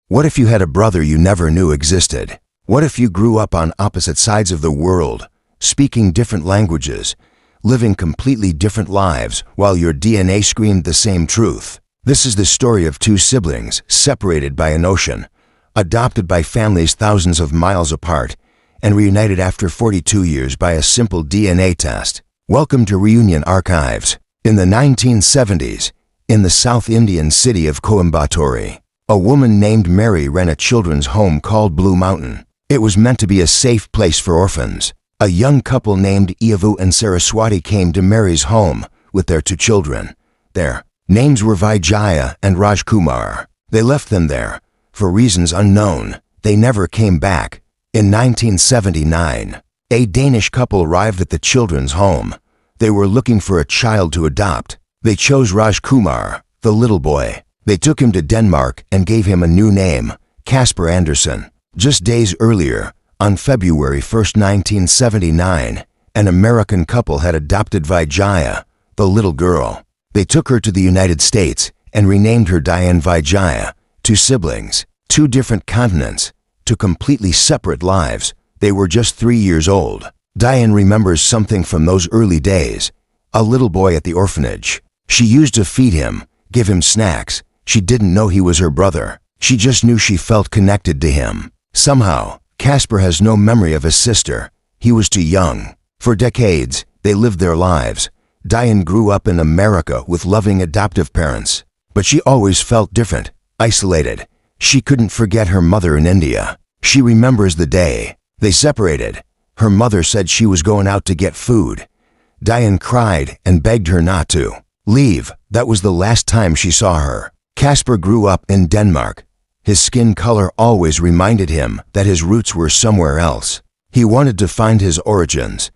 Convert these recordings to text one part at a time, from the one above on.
What if you had a brother you never knew existed? What if you grew up on opposite sides of the world, speaking different languages, living completely different lives while your DNA screamed the same truth? This is the story of two siblings separated by an ocean, adopted by families thousands of miles apart, and reunited after 42 years by a simple DNA test. Welcome to Reunion Archives. In the 1970s, in the South Indian city of Coimbatore, a woman named Mary ran a children's home called Blue Mountain. It was meant to be a safe place for orphans. A young couple named Iavu and Saraswati came to Mary's home with their two children. Their names were Vijaya and Rajkumar. They left them there for reasons unknown. They never came back. In 1979, a Danish couple arrived at the children's home. They were looking for a child to adopt. They chose Rajkumar, the little boy. They took him to Denmark and gave him a new name, Kasper Andersen. Just days earlier, on February 1, 1979, an American couple had adopted Vijaya, the little girl. They took her to the United States and renamed her Diane Vijaya. Two siblings, two different continents, two completely separate lives. They were just 3 years old. Diane remembers something from those early days. A little boy at the orphanage. She used to feed him, give him snacks. She didn't know he was her brother. She just knew she felt connected to him. Somehow, Kasper has no memory of his sister. He was too young. For decades, they lived their lives. Diane grew up in America with loving adoptive parents. But she always felt different, isolated. She couldn't forget her mother in India. She remembers the day they separated. Her mother said she was going out to get food. Diane cried and begged her not to leave. That was the last time she saw her. Kasper grew up in Denmark. His skin color always reminded him that his roots were somewhere else. He wanted to find his origins.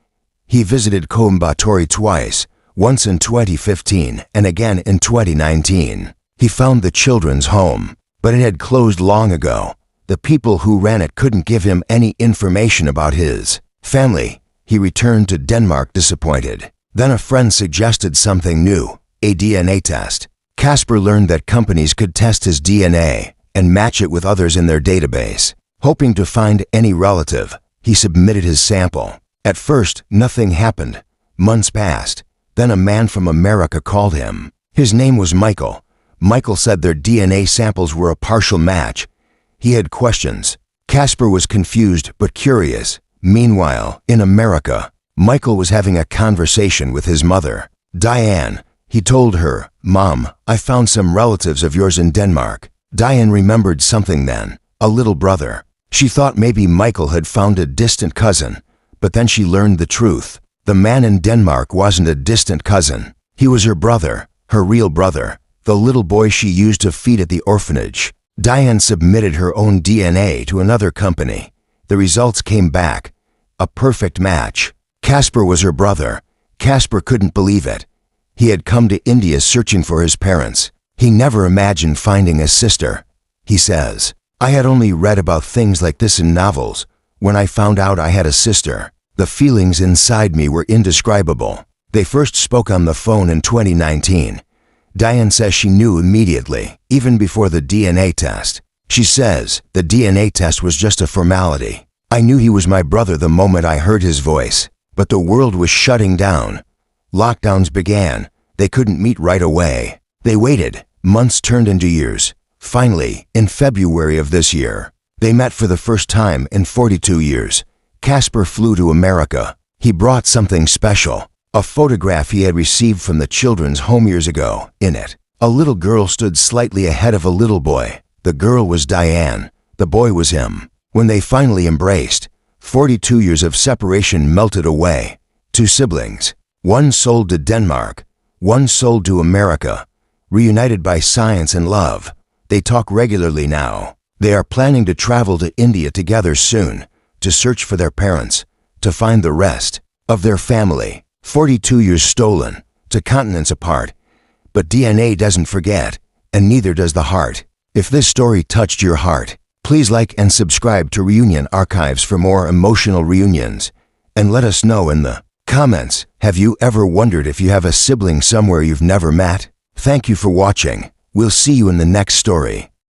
He visited Coimbatore twice, once in 2015 and again in 2019. He found the children's home, but it had closed long ago. The people who ran it couldn't give him any information about his family. He returned to Denmark disappointed. Then a friend suggested something new, a DNA test. Kasper learned that companies could test his DNA and match it with others in their database. Hoping to find any relative, he submitted his sample. At first, nothing happened. Months passed. Then a man from America called him. His name was Michael. Michael said their DNA samples were a partial match. He had questions. Kasper was confused but curious. Meanwhile, in America, Michael was having a conversation with his mother, Diane. He told her, "Mom, I found some relatives of yours in Denmark." Diane remembered something then, a little brother. She thought maybe Michael had found a distant cousin, but then she learned the truth. The man in Denmark wasn't a distant cousin. He was her brother, her real brother, the little boy she used to feed at the orphanage. Diane submitted her own DNA to another company. The results came back. A perfect match. Kasper was her brother. Kasper couldn't believe it. He had come to India searching for his parents. He never imagined finding a sister. He says, "I had only read about things like this in novels. When I found out I had a sister, the feelings inside me were indescribable." They first spoke on the phone in 2019. Diane says she knew immediately, even before the DNA test. She says, "The DNA test was just a formality. I knew he was my brother the moment I heard his voice. But the world was shutting down. Lockdowns began. They couldn't meet right away. They waited. Months turned into years. Finally, in February of this year, they met for the first time in 42 years. Kasper flew to America. He brought something special. A photograph he had received from the children's home years ago. In it, a little girl stood slightly ahead of a little boy. The girl was Diane. The boy was him. When they finally embraced, 42 years of separation melted away. Two siblings. One sold to Denmark. One sold to America. Reunited by science and love. They talk regularly now. They are planning to travel to India together soon, to search for their parents, to find the rest of their family. 42 years stolen, to continents apart. But DNA doesn't forget, and neither does the heart. If this story touched your heart, please like and subscribe to Reunion Archives for more emotional reunions. And let us know in the comments, have you ever wondered if you have a sibling somewhere you've never met? Thank you for watching. We'll see you in the next story.